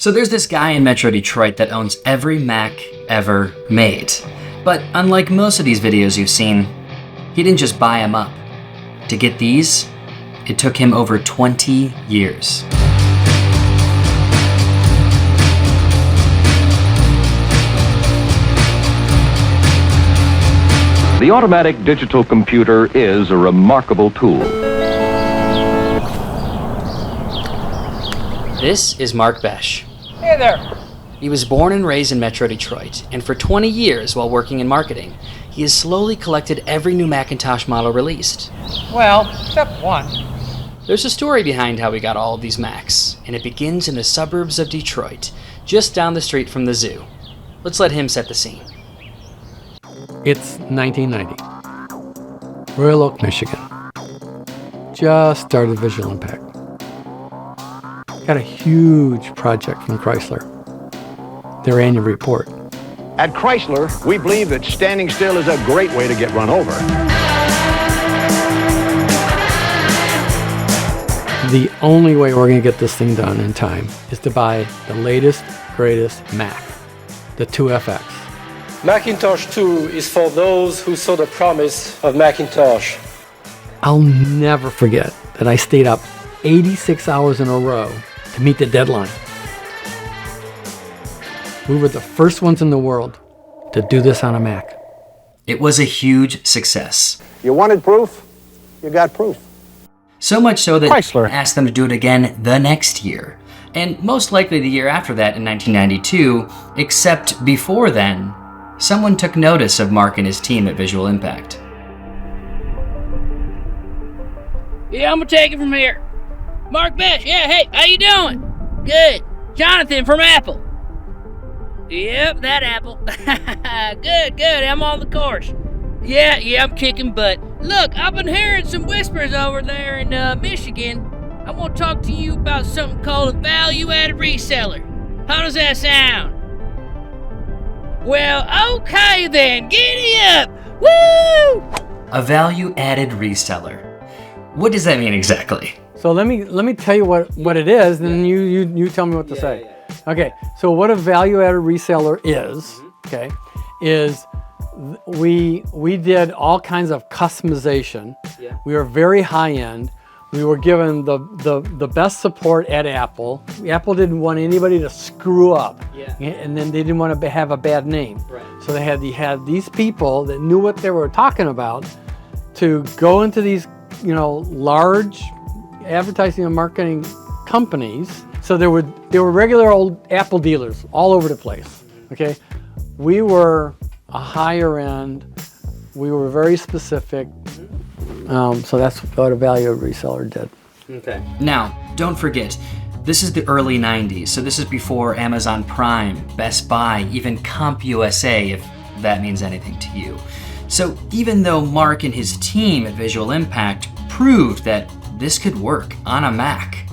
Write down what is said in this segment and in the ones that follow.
So there's this guy in Metro Detroit that owns every Mac ever made. But unlike most of these videos you've seen, he didn't just buy them up. To get these, it took him over 20 years. The automatic digital computer is a remarkable tool. This is Mark Besh. Hey there. He was born and raised in Metro Detroit, and for 20 years while working in marketing, he has slowly collected every new Macintosh model released. Well, except one. There's a story behind how we got all of these Macs, and it begins in the suburbs of Detroit, just down the street from the zoo. Let's let him set the scene. It's 1990. Royal Oak, Michigan. Just started Visual Impact. Got a huge project from Chrysler. Their annual report. At Chrysler, we believe that standing still is a great way to get run over. The only way we're going to get this thing done in time is to buy the latest, greatest Mac, the 2FX. Macintosh 2 is for those who saw the promise of Macintosh. I'll never forget that I stayed up 86 hours in a row to meet the deadline. We were the first ones in the world to do this on a Mac. It was a huge success. You wanted proof? You got proof. So much so that Chrysler asked them to do it again the next year, and most likely the year after that in 1992, except before then, someone took notice of Mark and his team at Visual Impact. Yeah, I'm gonna take it from here. Mark Besh, yeah, hey, how you doing? Good. Jonathan from Apple. Yep, that Apple. Good, I'm on the course. Yeah, I'm kicking butt. Look, I've been hearing some whispers over there in Michigan. I want to talk to you about something called a value-added reseller. How does that sound? Well, okay then, giddy up! Woo! A value-added reseller. What does that mean exactly? So let me tell you what it is, and then you tell me what to say. Okay, so what a value-added reseller is, okay, is we did all kinds of customization. Yeah. We were very high-end. We were given the best support at Apple. Apple didn't want anybody to screw up, and then they didn't want to have a bad name. Right. So they had these people that knew what they were talking about to go into these, large advertising and marketing companies. So there were regular old Apple dealers all over the place. Okay, we were a higher end. We were very specific. So that's what a value reseller did. Okay. Now, don't forget, this is the early 90s, so this is before Amazon Prime, Best Buy, even CompUSA, if that means anything to you. So even though Mark and his team at Visual Impact proved that this could work on a Mac,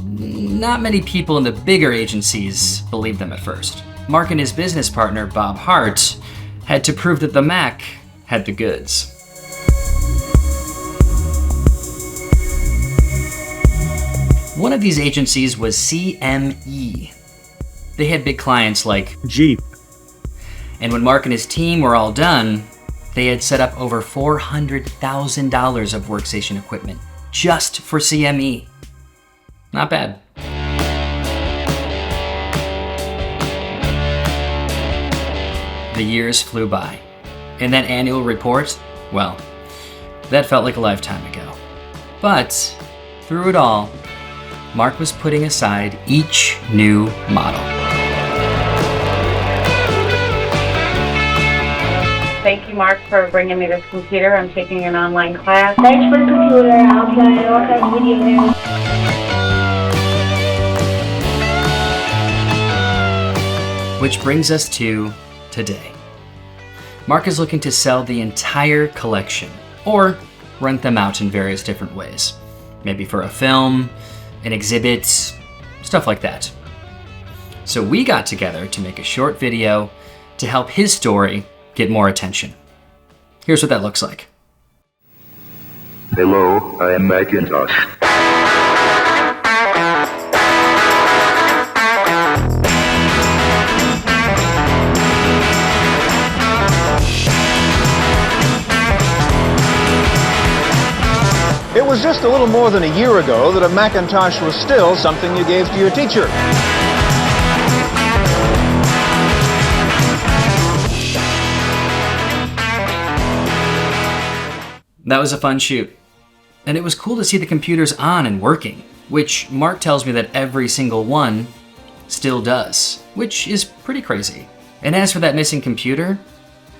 not many people in the bigger agencies believed them at first. Mark and his business partner, Bob Hart, had to prove that the Mac had the goods. One of these agencies was CME. They had big clients like Jeep. And when Mark and his team were all done, they had set up over $400,000 of workstation equipment just for CME. Not bad. The years flew by. And that annual report, well, that felt like a lifetime ago. But through it all, Mark was putting aside each new model. Thank you, Mark, for bringing me this computer. I'm taking an online class. Thanks for the computer. I'll play all kinds of video games. Which brings us to today. Mark is looking to sell the entire collection, or rent them out in various different ways. Maybe for a film, an exhibit, stuff like that. So we got together to make a short video to help his story get more attention. Here's what that looks like. Hello, I am Macintosh. just a little more than a year ago that a Macintosh was still something you gave to your teacher. That was a fun shoot. And it was cool to see the computers on and working, which Mark tells me that every single one still does, which is pretty crazy. And as for that missing computer,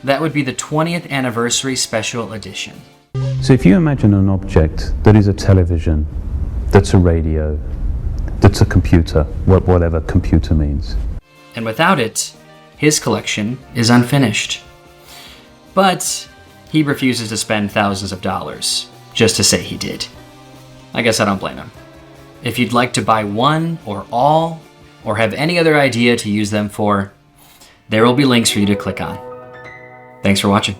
that would be the 20th anniversary special edition. So if you imagine an object that is a television, that's a radio, that's a computer, whatever computer means. And without it, his collection is unfinished. But he refuses to spend thousands of dollars just to say he did. I guess I don't blame him. If you'd like to buy one or all, or have any other idea to use them for, there will be links for you to click on. Thanks for watching.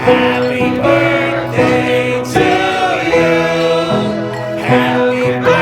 Happy birthday to you. Happy birthday.